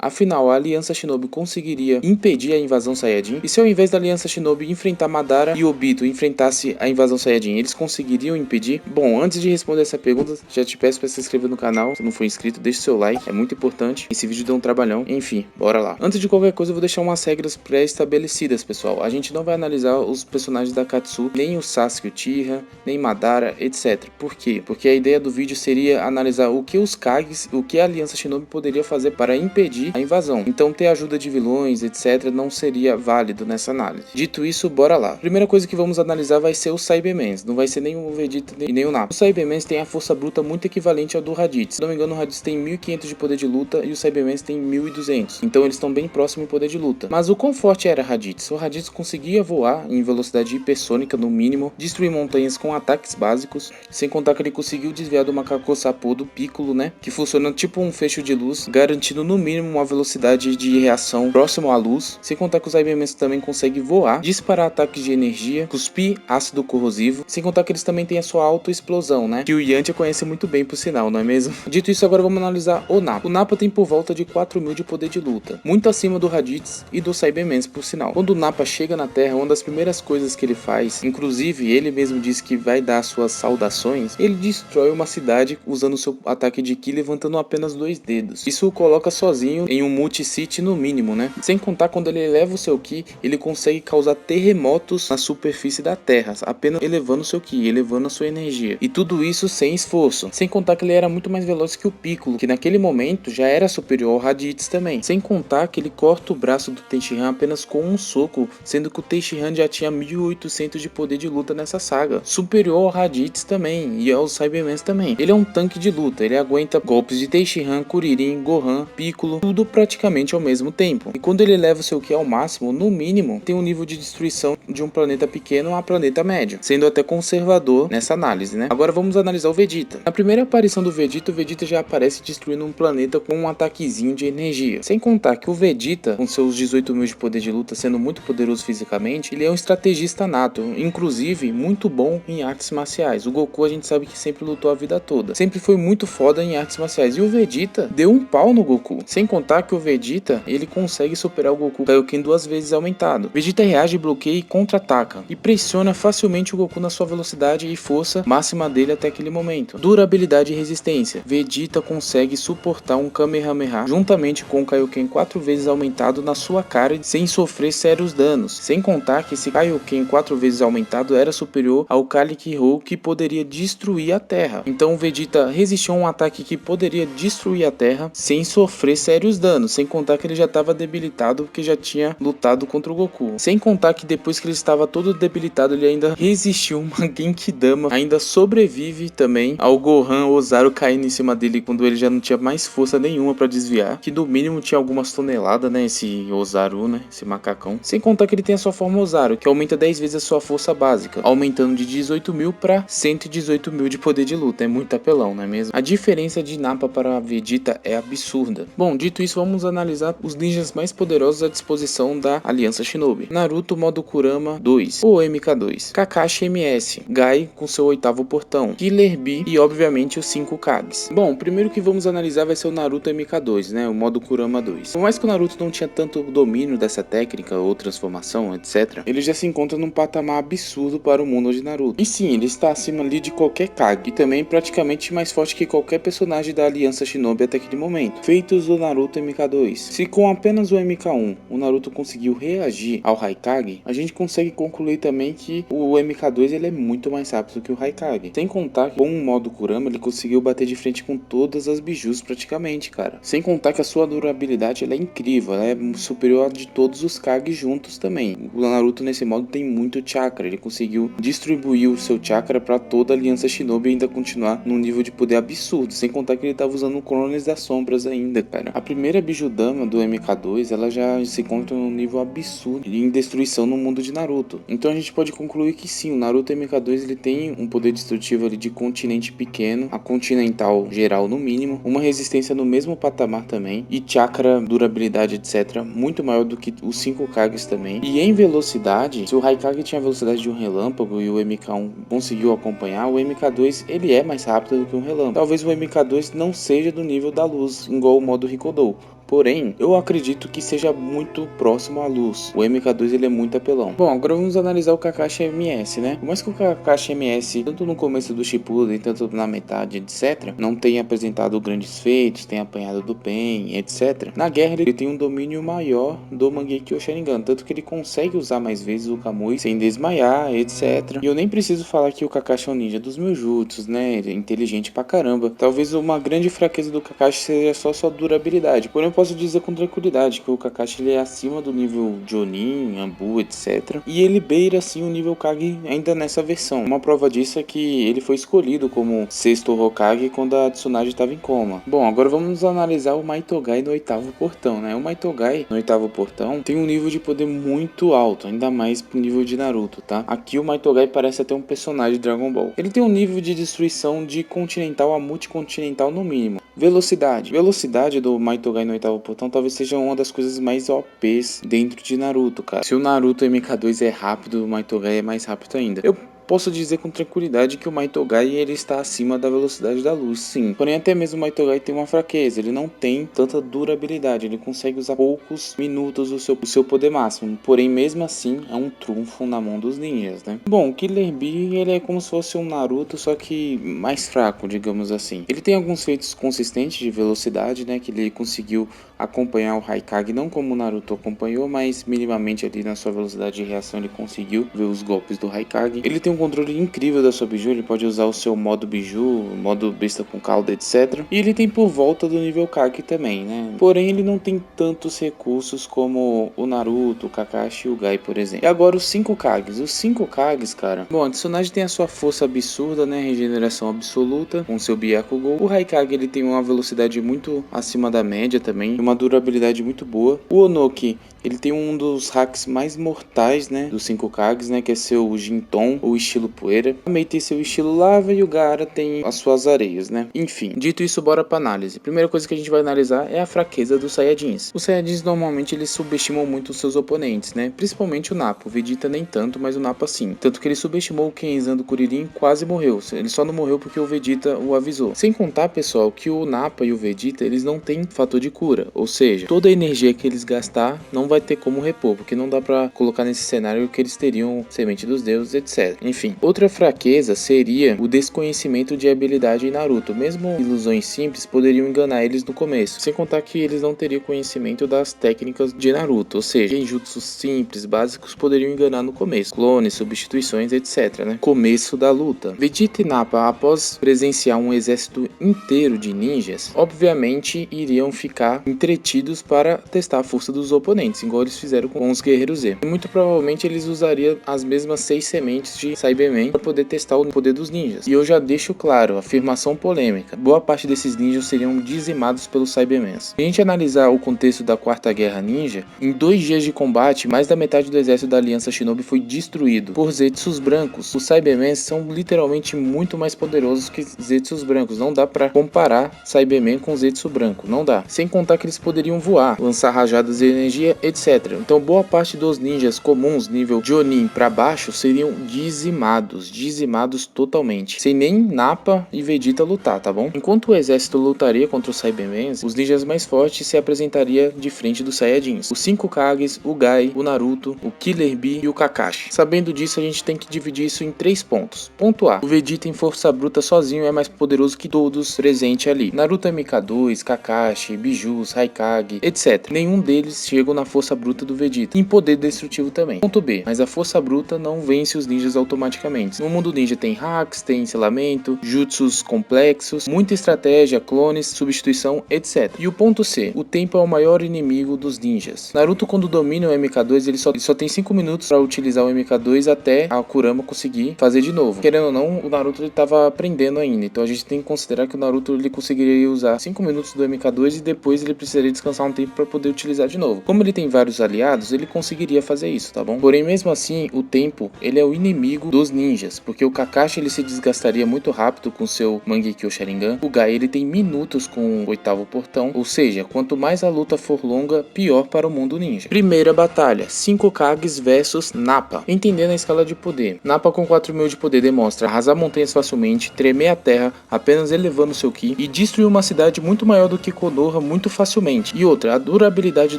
Afinal, a Aliança Shinobi conseguiria impedir a invasão Saiyajin? E se ao invés da Aliança Shinobi enfrentar Madara e Obito enfrentasse a invasão Saiyajin, eles conseguiriam impedir? Bom, antes de responder essa pergunta, já te peço para se inscrever no canal. Se não for inscrito, deixa o seu like, é muito importante. Esse vídeo deu um trabalhão. Enfim, bora lá. Antes de qualquer coisa, eu vou deixar umas regras pré-estabelecidas, pessoal. A gente não vai analisar os personagens da Akatsuki, nem o Sasuke, o Uchiha, nem Madara, etc. Por quê? Porque a ideia do vídeo seria analisar o que os Kages, o que a Aliança Shinobi poderia fazer para impedir a invasão. Então ter ajuda de vilões, etc. não seria válido nessa análise. Dito isso, bora lá. A primeira coisa que vamos analisar vai ser os Cybermans. Não vai ser nem o Vegeta e nem o Nappa. Os Cybermans têm a força bruta muito equivalente ao do Raditz. Se não me engano, o Raditz tem 1500 de poder de luta e os Cybermans têm 1200. Então eles estão bem próximos em poder de luta. Mas o quão forte era Raditz? O Raditz conseguia voar em velocidade hipersônica no mínimo, destruir montanhas com ataques básicos, sem contar que ele conseguiu desviar do macaco sapô do Piccolo, né? Que funciona tipo um fecho de luz, garantindo no mínimo uma velocidade de reação próximo à luz. Sem contar que os Cybermans também conseguem voar, disparar ataques de energia, cuspir ácido corrosivo. Sem contar que eles também têm a sua auto-explosão, né? Que o Yantia conhece muito bem, por sinal, não é mesmo? Dito isso, agora vamos analisar o Nappa. O Nappa tem por volta de 4000 de poder de luta, muito acima do Raditz e dos Cybermans, por sinal. Quando o Nappa chega na Terra, uma das primeiras coisas que ele faz, inclusive ele mesmo disse que vai dar suas saudações, ele destrói uma cidade usando seu ataque de Ki, levantando apenas 2 dedos. Isso o coloca sozinho em um multi-city no mínimo, né? Sem contar quando ele eleva o seu Ki, ele consegue causar terremotos na superfície da Terra, apenas elevando o seu Ki, elevando a sua energia. E tudo isso sem esforço. Sem contar que ele era muito mais veloz que o Piccolo, que naquele momento já era superior ao Raditz também. Sem contar que ele corta o braço do Tenshinhan apenas com um soco, sendo que o Tenshinhan já tinha 1800 de poder de luta nessa saga, superior ao Raditz também e aos Cybermans também. Ele é um tanque de luta, ele aguenta golpes de Tenshinhan, Kuririn, Gohan, Piccolo, tudo praticamente ao mesmo tempo. E quando ele leva o seu Ki ao máximo, no mínimo, tem um nível de destruição de um planeta pequeno a planeta médio, sendo até conservador nessa análise, né? Agora vamos analisar o Vegeta. Na primeira aparição do Vegeta, o Vegeta já aparece destruindo um planeta com um ataquezinho de energia. Sem contar que o Vegeta, com seus 18.000 de poder de luta, sendo muito poderoso fisicamente, ele é um estrategista nato, inclusive muito bom em artes marciais. O Goku a gente sabe que sempre lutou a vida toda, sempre foi muito foda em artes marciais, e o Vegeta deu um pau no Goku. Sem contar que o Vegeta, ele consegue superar o Goku Kaioken 2 vezes aumentado. Vegeta reage, bloqueia e contra-ataca, e pressiona facilmente o Goku na sua velocidade e força máxima dele até aquele momento. Durabilidade e resistência. Vegeta consegue suportar um Kamehameha juntamente com o Kaioken 4 vezes aumentado na sua cara sem sofrer sérios danos. Sem contar que esse Kaioken 4 vezes aumentado era superior ao Kalikiro, que poderia destruir a Terra. Então o Vegeta resistiu a um ataque que poderia destruir a Terra sem sofrer sérios danos. Sem contar que ele já estava debilitado porque já tinha lutado contra o Goku. Sem contar que depois que ele estava todo debilitado, ele ainda resistiu uma Genkidama, ainda sobrevive também ao Gohan Ozaru caindo em cima dele quando ele já não tinha mais força nenhuma para desviar, que no mínimo tinha algumas toneladas, né, esse Ozaru, né, esse macacão. Sem contar que ele tem a sua forma Ozaru, que aumenta 10 vezes a sua força básica, aumentando de 18.000 para 118.000 de poder de luta. É muito apelão, não é mesmo? A diferença de Nappa para Vegeta é absurda. Bom, dito isso, vamos analisar os ninjas mais poderosos à disposição da Aliança Shinobi. Naruto modo Kurama 2, ou MK2, Kakashi MS, Gai com seu 8º portão, Killer Bee e obviamente os 5 Kages. Bom, o primeiro que vamos analisar vai ser o Naruto MK2, né, o modo Kurama 2. Por mais que o Naruto não tinha tanto domínio dessa técnica ou transformação, etc., ele já se encontra num patamar absurdo para o mundo de Naruto. E sim, ele está acima ali de qualquer Kage, e também praticamente mais forte que qualquer personagem da Aliança Shinobi até aquele momento. Feitos do Naruto MK2. Se com apenas o MK1 o Naruto conseguiu reagir ao Raikage, a gente consegue concluir também que o MK2 ele é muito mais rápido que o Raikage. Sem contar que com o modo Kurama ele conseguiu bater de frente com todas as bijus praticamente, cara. Sem contar que a sua durabilidade ela é incrível, ela é superior a de todos os Kage juntos também. O Naruto nesse modo tem muito chakra, ele conseguiu distribuir o seu chakra para toda a Aliança Shinobi e ainda continuar num nível de poder absurdo. Sem contar que ele tava usando Clones das Sombras ainda, cara. A primeira Bijudama do MK2 ela já se encontra num nível absurdo em destruição no mundo de Naruto. Então a gente pode concluir que sim, o Naruto MK2 ele tem um poder destrutivo ali de continente pequeno a continental geral no mínimo, uma resistência no mesmo patamar também e chakra, durabilidade etc muito maior do que os 5 Kages também. E em velocidade, se o Raikage tinha a velocidade de um relâmpago e o MK1 conseguiu acompanhar, o MK2 ele é mais rápido do que um relâmpago. Talvez o MK2 não seja do nível da luz, igual o modo Rikodou, Porém, eu acredito que seja muito próximo à luz. O MK2 ele é muito apelão. Bom, agora vamos analisar o Kakashi MS, né? Por mais que o Kakashi MS, tanto no começo do Shippuden, tanto na metade, etc., não tenha apresentado grandes feitos, tenha apanhado do Pain, etc., na guerra ele tem um domínio maior do Mangekyo Sharingan, tanto que ele consegue usar mais vezes o Kamui sem desmaiar, etc. E eu nem preciso falar que o Kakashi é um ninja dos meus jutsus, né? Ele é inteligente pra caramba. Talvez uma grande fraqueza do Kakashi seja só sua durabilidade. Porém, eu posso dizer com tranquilidade que o Kakashi ele é acima do nível Jonin, Anbu, etc. E ele beira assim o nível Kage ainda nessa versão. Uma prova disso é que ele foi escolhido como sexto Hokage quando a Tsunade estava em coma. Bom, agora vamos analisar o Maitogai no oitavo portão, né? O Maitogai no oitavo portão tem um nível de poder muito alto, ainda mais pro nível de Naruto, tá? Aqui o Maitogai parece até um personagem de Dragon Ball. Ele tem um nível de destruição de continental a multicontinental no mínimo. Velocidade. Velocidade do Maitogai no oitavo portão talvez seja uma das coisas mais OPs dentro de Naruto, cara. Se o Naruto MK2 é rápido, o Maitogai é mais rápido ainda. Eu posso dizer com tranquilidade que o Maitogai ele está acima da velocidade da luz, sim. Porém, até mesmo o Maitogai tem uma fraqueza. Ele não tem tanta durabilidade. Ele consegue usar poucos minutos o seu poder máximo. Porém, mesmo assim, é um trunfo na mão dos ninjas, né? Bom, o Killer Bee, ele é como se fosse um Naruto, só que mais fraco, digamos assim. Ele tem alguns feitos consistentes de velocidade, né? Que ele conseguiu acompanhar o Haikage, não como o Naruto acompanhou, mas minimamente ali na sua velocidade de reação ele conseguiu ver os golpes do Haikage. Ele tem um controle incrível da sua Biju, ele pode usar o seu modo Biju, modo besta com cauda, etc. E ele tem por volta do nível Kage também, né? Porém, ele não tem tantos recursos como o Naruto, o Kakashi e o Gai, por exemplo. E agora os 5 Kages. Os 5 Kages, cara... Bom, a Tsunade tem a sua força absurda, né? Regeneração absoluta, com seu Byakugou. O Haikage, ele tem uma velocidade muito acima da média também, uma durabilidade muito boa. O Onoki, ele tem um dos hacks mais mortais, né, dos 5 Kages, né, que é seu Jinton, ou estilo poeira. A Mei tem seu estilo lava e o Gaara tem as suas areias, né. Enfim, dito isso, bora pra análise. Primeira coisa que a gente vai analisar é a fraqueza dos Saiyajins. Os Saiyajins normalmente eles subestimam muito os seus oponentes, né, principalmente o Nappa. O Vegeta nem tanto, mas o Nappa sim. Tanto que ele subestimou o Kenzan do Kuririn e quase morreu. Ele só não morreu porque o Vegeta o avisou. Sem contar, pessoal, que o Nappa e o Vegeta, eles não têm fator de cura. Ou seja, toda a energia que eles gastar não vai ter como repor, porque não dá pra colocar nesse cenário que eles teriam semente dos deuses, etc. Enfim, outra fraqueza seria o desconhecimento de habilidade em Naruto. Mesmo ilusões simples poderiam enganar eles no começo, sem contar que eles não teriam conhecimento das técnicas de Naruto, ou seja, genjutsus simples, básicos poderiam enganar no começo, clones, substituições, etc, né? Começo da luta. Vegeta e Nappa, após presenciar um exército inteiro de ninjas, obviamente iriam ficar entretidos para testar a força dos oponentes, igual eles fizeram com os Guerreiros Z. E muito provavelmente eles usariam as mesmas 6 sementes de Cyberman para poder testar o poder dos ninjas. E eu já deixo claro, afirmação polêmica, boa parte desses ninjas seriam dizimados pelos Cybermans. Se a gente analisar o contexto da Quarta Guerra Ninja, em 2 dias de combate, mais da metade do exército da Aliança Shinobi foi destruído por Zetsus brancos. Os Cybermans são literalmente muito mais poderosos que Zetsus brancos. Não dá para comparar Cyberman com Zetsu branco, não dá. Sem contar que eles poderiam voar, lançar rajadas de energia, etc. Então boa parte dos ninjas comuns nível Jonin para baixo seriam dizimados totalmente, sem nem Nappa e Vegeta lutar, tá bom? Enquanto o exército lutaria contra os Cybermans, os ninjas mais fortes se apresentariam de frente dos Saiyajins, os 5 Kages, o Gai, o Naruto, o Killer Bee e o Kakashi. Sabendo disso, a gente tem que dividir isso em 3 pontos. Ponto A: o Vegeta em força bruta sozinho é mais poderoso que todos presentes ali. Naruto MK2, Kakashi, Bijus, Haikage, etc. Nenhum deles chegam na força bruta do Vegeta, em poder destrutivo também. Ponto B: mas a força bruta não vence os ninjas automaticamente. No mundo ninja tem hacks, tem selamento, jutsus complexos, muita estratégia, clones, substituição, etc. E o ponto C: o tempo é o maior inimigo dos ninjas. Naruto, quando domina o MK2, ele só tem 5 minutos para utilizar o MK2 até a Kurama conseguir fazer de novo. Querendo ou não, o Naruto ele tava aprendendo ainda, então a gente tem que considerar que o Naruto ele conseguiria usar 5 minutos do MK2 e depois ele precisaria descansar um tempo para poder utilizar de novo. Como ele tem vários aliados, ele conseguiria fazer isso, tá bom? Porém, mesmo assim, o tempo, ele é o inimigo inimigo dos ninjas, porque o Kakashi ele se desgastaria muito rápido com seu Mangekyo Sharingan. O Gai ele tem minutos com o 8º portão, ou seja, quanto mais a luta for longa, pior para o mundo ninja. Primeira batalha, 5 Kages versus Nappa. Entendendo a escala de poder, Nappa com 4.000 de poder demonstra arrasar montanhas facilmente, tremer a terra apenas elevando seu Ki e destruir uma cidade muito maior do que Konoha muito facilmente. E outra, a durabilidade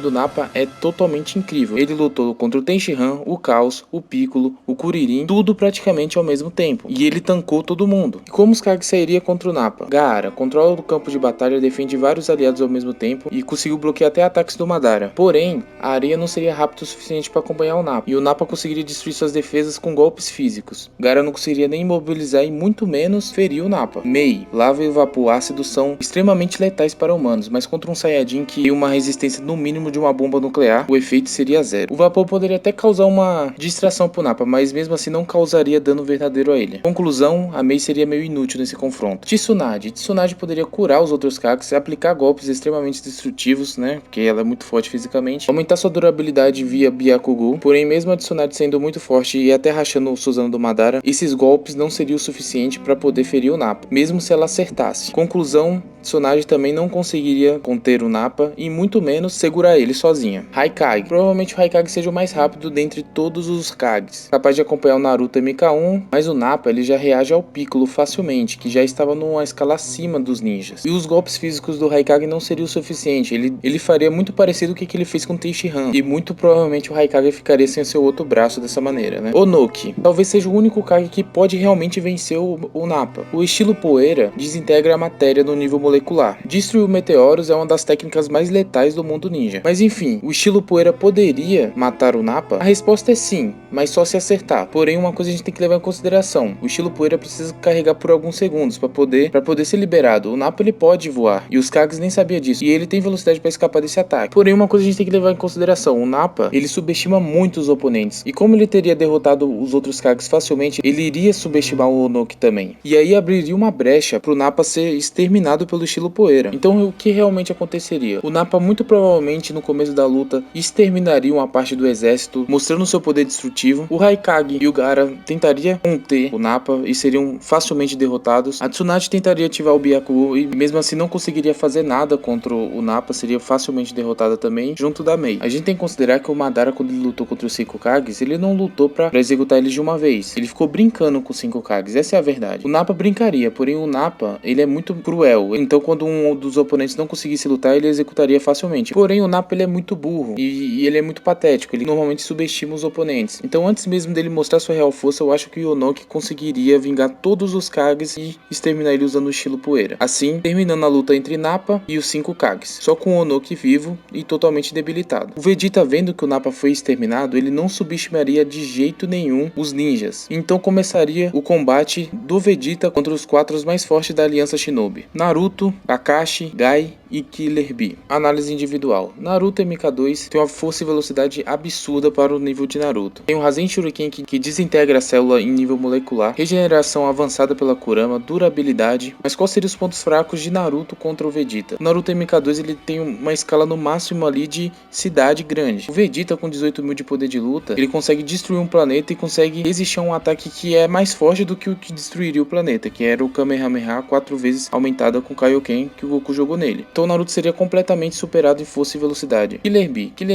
do Nappa é totalmente incrível. Ele lutou contra o Tenshinhan, o Caos, o Piccolo, o Kuririn, tudo praticamente ao mesmo tempo. E ele tancou todo mundo. E como os Kage sairia contra o Nappa? Gaara controla o campo de batalha, defende vários aliados ao mesmo tempo e conseguiu bloquear até ataques do Madara. Porém, a areia não seria rápido o suficiente para acompanhar o Nappa. E o Nappa conseguiria destruir suas defesas com golpes físicos. Gaara não conseguiria nem imobilizar e muito menos ferir o Nappa. Mei, lava e vapor ácido são extremamente letais para humanos, mas contra um Saiyajin que tem uma resistência no mínimo de uma bomba nuclear, o efeito seria zero. O vapor poderia até causar uma distração pro Nappa, mas mesmo assim não causaria dano verdadeiro a ele. Conclusão, a Mei seria meio inútil nesse confronto. Tsunade poderia curar os outros Kages, aplicar golpes extremamente destrutivos, né, porque ela é muito forte fisicamente, aumentar sua durabilidade via Byakugo, porém mesmo a Tsunade sendo muito forte e até rachando o Susanoo do Madara, esses golpes não seriam o suficiente para poder ferir o Nappa, mesmo se ela acertasse. Conclusão, Tsunade também não conseguiria conter o Nappa e muito menos segurar ele sozinha. Haikage. Provavelmente o Haikage seja o mais rápido dentre todos os Kages, capaz de acompanhar o Naruto MK1, mas o Nappa ele já reage ao Piccolo facilmente, que já estava numa escala acima dos ninjas. E os golpes físicos do Haikage não seriam o suficiente, ele faria muito parecido com o que ele fez com o Tenshinhan, e muito provavelmente o Haikage ficaria sem seu outro braço dessa maneira, né? Onoki. Talvez seja o único Kage que pode realmente vencer o Nappa. O estilo poeira desintegra a matéria no nível molecular. Destruir meteoros é uma das técnicas mais letais do mundo ninja. Mas enfim, o estilo poeira poderia matar o Nappa? A resposta é sim, mas só se acertar. Porém, uma coisa a gente tem que levar em consideração: o estilo poeira precisa carregar por alguns segundos para poder ser liberado. O Nappa ele pode voar e os Kages nem sabiam disso, e ele tem velocidade para escapar desse ataque. Porém, uma coisa a gente tem que levar em consideração: o Nappa ele subestima muito os oponentes, e como ele teria derrotado os outros Kages facilmente, ele iria subestimar o Onoki também, e aí abriria uma brecha pro Nappa ser exterminado pelo estilo poeira. Então o que realmente aconteceria? O Nappa muito provavelmente no começo da luta exterminaria uma parte do exército, mostrando seu poder destrutivo. O Haikage e o Gaara tentariam conter o Nappa e seriam facilmente derrotados. A Tsunade tentaria ativar o Byakugo e mesmo assim não conseguiria fazer nada contra o Nappa, seria facilmente derrotada também, junto da Mei. A gente tem que considerar que o Madara, quando ele lutou contra os 5 Kages, ele não lutou pra executar eles de uma vez, ele ficou brincando com os 5 Kages, essa é a verdade. O Nappa brincaria, porém o Nappa ele é muito cruel, então quando um dos oponentes não conseguisse lutar, ele executaria facilmente. Porém o Nappa ele é muito burro e ele é muito patético, ele normalmente subestima os oponentes. Então antes mesmo dele mostrar sua real força, eu acho que o Onoki conseguiria vingar todos os Kages e exterminar ele usando o estilo poeira. Assim, terminando a luta entre Nappa e os 5 Kages, só com o Onoki vivo e totalmente debilitado. O Vegeta, vendo que o Nappa foi exterminado, ele não subestimaria de jeito nenhum os ninjas. Então começaria o combate do Vegeta contra os 4 mais fortes da Aliança Shinobi: Naruto, Kakashi, Gai e Killer Bee. Análise individual. Naruto MK2 tem uma força e velocidade absurda para o nível de Naruto. Tem o Rasen Shuriken que desintegra a célula em nível molecular, regeneração avançada pela Kurama, durabilidade. Mas quais seriam os pontos fracos de Naruto contra o Vegeta? O Naruto MK2 ele tem uma escala no máximo ali de cidade grande. O Vegeta com 18.000 de poder de luta, ele consegue destruir um planeta e consegue resistir a um ataque que é mais forte do que o que destruiria o planeta, que era o Kamehameha 4 vezes aumentada com Kaioken que o Goku jogou nele. Então o Naruto seria completamente superado em força e velocidade. Killer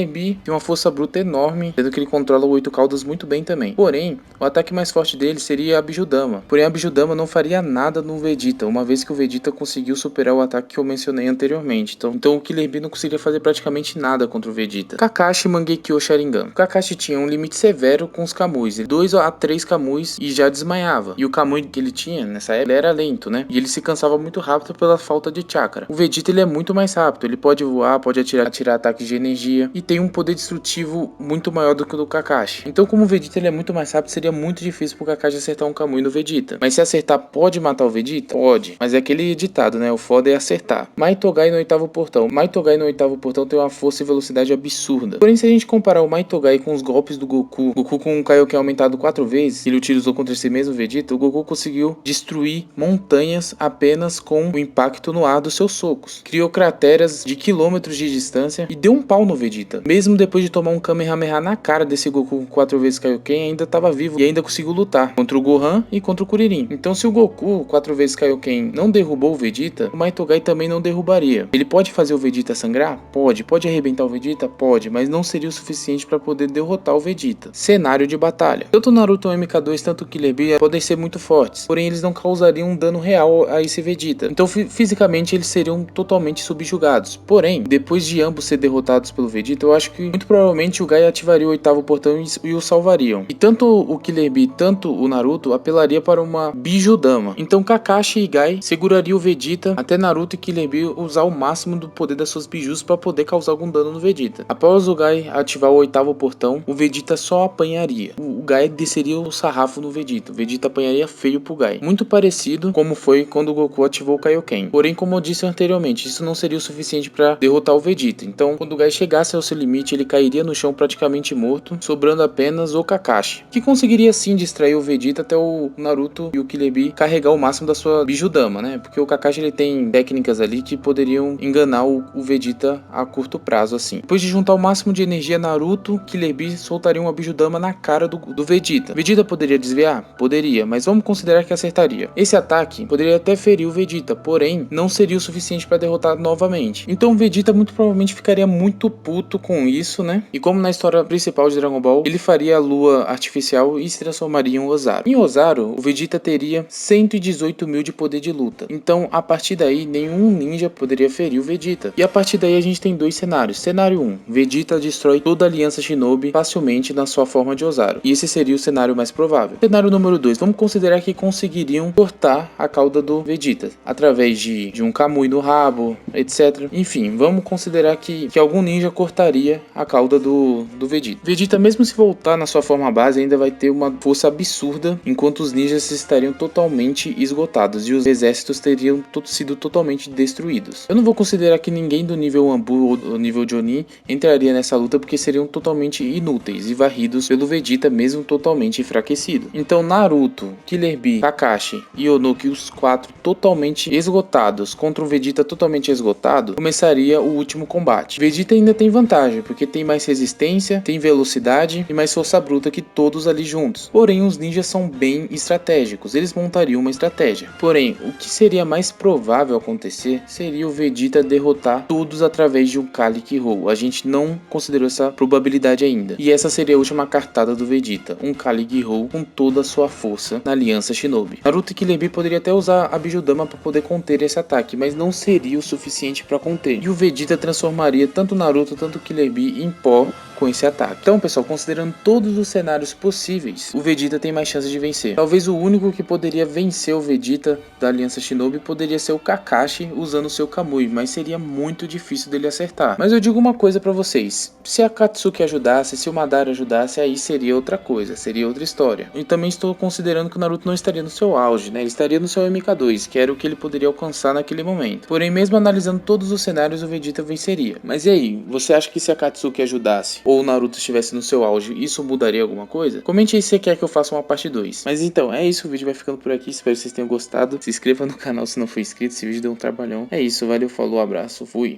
Bee tem uma força bruta enorme, sendo que ele controla o 8 caudas muito bem também. Porém, o ataque mais forte dele seria a Bijudama. Porém, a Bijudama não faria nada no Vegeta, uma vez que o Vegeta conseguiu superar o ataque que eu mencionei anteriormente. Então o Killer Bee não conseguiria fazer praticamente nada contra o Vegeta. Kakashi Mangekyo Sharingan. O Kakashi tinha um limite severo com os Kamuis, 2 a 3 Kamuis e já desmaiava. E o Kamui que ele tinha nessa época ele era lento, né? E ele se cansava muito rápido pela falta de chakra. O Vegeta ele é muito mais rápido, ele pode voar, pode atirar ataques de energia e tem um poder destrutivo muito maior do que o do Kakashi. Então como o Vegeta ele é muito mais rápido, seria muito difícil pro Kakashi acertar um Kamui no Vegeta. Mas se acertar, pode matar o Vegeta? Pode. Mas é aquele ditado, né? O foda é acertar. Maitogai no 8º portão. Maitogai no 8º portão tem uma força e velocidade absurda. Porém, se a gente comparar o Maitogai com os golpes do Goku com um Kaioken aumentado 4 vezes, ele utilizou contra esse mesmo Vegeta, o Goku conseguiu destruir montanhas apenas com o impacto no ar dos seus socos. Criou criou crateras de quilômetros de distância e deu um pau no Vegeta. Mesmo depois de tomar um Kamehameha na cara desse Goku com 4 vezes Kaioken, ainda estava vivo e ainda conseguiu lutar contra o Gohan e contra o Kuririn. Então se o Goku, 4 vezes Kaioken, não derrubou o Vegeta, o Maitogai também não derrubaria. Ele pode fazer o Vegeta sangrar? Pode. Pode arrebentar o Vegeta? Pode, mas não seria o suficiente para poder derrotar o Vegeta. Cenário de batalha. Tanto o Naruto MK2 tanto o Killer Bee podem ser muito fortes, porém eles não causariam um dano real a esse Vegeta. Então fisicamente eles seriam totalmente subjugados. Porém, depois de ambos ser derrotados pelo Vegeta, eu acho que muito provavelmente o Gai ativaria o 8º portão e o salvariam. E tanto o Killer Bee, tanto o Naruto apelaria para uma Bijudama. Então Kakashi e Gai segurariam o Vegeta até Naruto e Killer Bee usar o máximo do poder das suas bijus para poder causar algum dano no Vegeta. Após o Gai ativar o 8º portão, o Vegeta só apanharia. O Gai desceria o sarrafo no Vegeta. O Vegeta apanharia feio pro Gai. Muito parecido como foi quando o Goku ativou o Kaioken. Porém, como eu disse anteriormente, isso não seria o suficiente para derrotar o Vegeta. Então, quando o Gai chegasse ao seu limite, ele cairia no chão praticamente morto, sobrando apenas o Kakashi, que conseguiria sim distrair o Vegeta até o Naruto e o Killer Bee carregar o máximo da sua Bijudama, né? Porque o Kakashi ele tem técnicas ali que poderiam enganar o Vegeta a curto prazo, assim. Depois de juntar o máximo de energia, Naruto, Killer Bee soltariam uma Bijudama na cara do Vegeta. Vegeta poderia desviar? Poderia, mas vamos considerar que acertaria. Esse ataque poderia até ferir o Vegeta, porém não seria o suficiente para derrotar novamente. Então o Vegeta muito provavelmente ficaria muito puto com isso, né? E como na história principal de Dragon Ball, ele faria a lua artificial e se transformaria em Ozaru. Em Ozaru, o Vegeta teria 118 mil de poder de luta. Então, a partir daí, nenhum ninja poderia ferir o Vegeta. E a partir daí a gente tem dois cenários. Cenário 1, Vegeta destrói toda a Aliança Shinobi facilmente na sua forma de Ozaru. E esse seria o cenário mais provável. Cenário número 2, vamos considerar que conseguiriam cortar a cauda do Vegeta através de um Kamui no rabo, etc. Enfim, vamos considerar que algum ninja cortaria a cauda do Vegeta. Vegeta, mesmo se voltar na sua forma base, ainda vai ter uma força absurda, enquanto os ninjas estariam totalmente esgotados e os exércitos teriam sido totalmente destruídos. Eu não vou considerar que ninguém do nível Ambu ou do nível Jonin entraria nessa luta, porque seriam totalmente inúteis e varridos pelo Vegeta, mesmo totalmente enfraquecido. Então Naruto, Killer Bee, Kakashi e Onoki, os 4 totalmente esgotados contra um Vegeta totalmente esgotado, começaria o último combate. Vegeta ainda tem vantagem, porque tem mais resistência, tem velocidade e mais força bruta que todos ali juntos. Porém, os ninjas são bem estratégicos, eles montariam uma estratégia. Porém, o que seria mais provável acontecer seria o Vegeta derrotar todos através de um Kalik Roll. A gente não considerou essa probabilidade ainda. E essa seria a última cartada do Vegeta, um Kalik Roll com toda a sua força na Aliança Shinobi. Naruto e Killer Bee poderia até usar a Bijudama para poder conter esse ataque, mas não seria o suficiente para conter. E o Vegeta transformaria tanto Naruto quanto Killer Bee em pó com esse ataque. Então, pessoal, considerando todos os cenários possíveis, o Vegeta tem mais chances de vencer. Talvez o único que poderia vencer o Vegeta da Aliança Shinobi poderia ser o Kakashi usando o seu Kamui, mas seria muito difícil dele acertar. Mas eu digo uma coisa pra vocês, se a Katsuki ajudasse, se o Madara ajudasse, aí seria outra coisa, seria outra história. E também estou considerando que o Naruto não estaria no seu auge, né? Ele estaria no seu MK2, que era o que ele poderia alcançar naquele momento. Porém, mesmo analisando todos os cenários, o Vegeta venceria. Mas e aí, você acha que se a Katsuki ajudasse, ou o Naruto estivesse no seu auge, isso mudaria alguma coisa? Comente aí se você quer que eu faça uma parte 2. Mas então, é isso, o vídeo vai ficando por aqui, espero que vocês tenham gostado. Se inscreva no canal se não for inscrito, esse vídeo deu um trabalhão. É isso, valeu, falou, abraço, fui!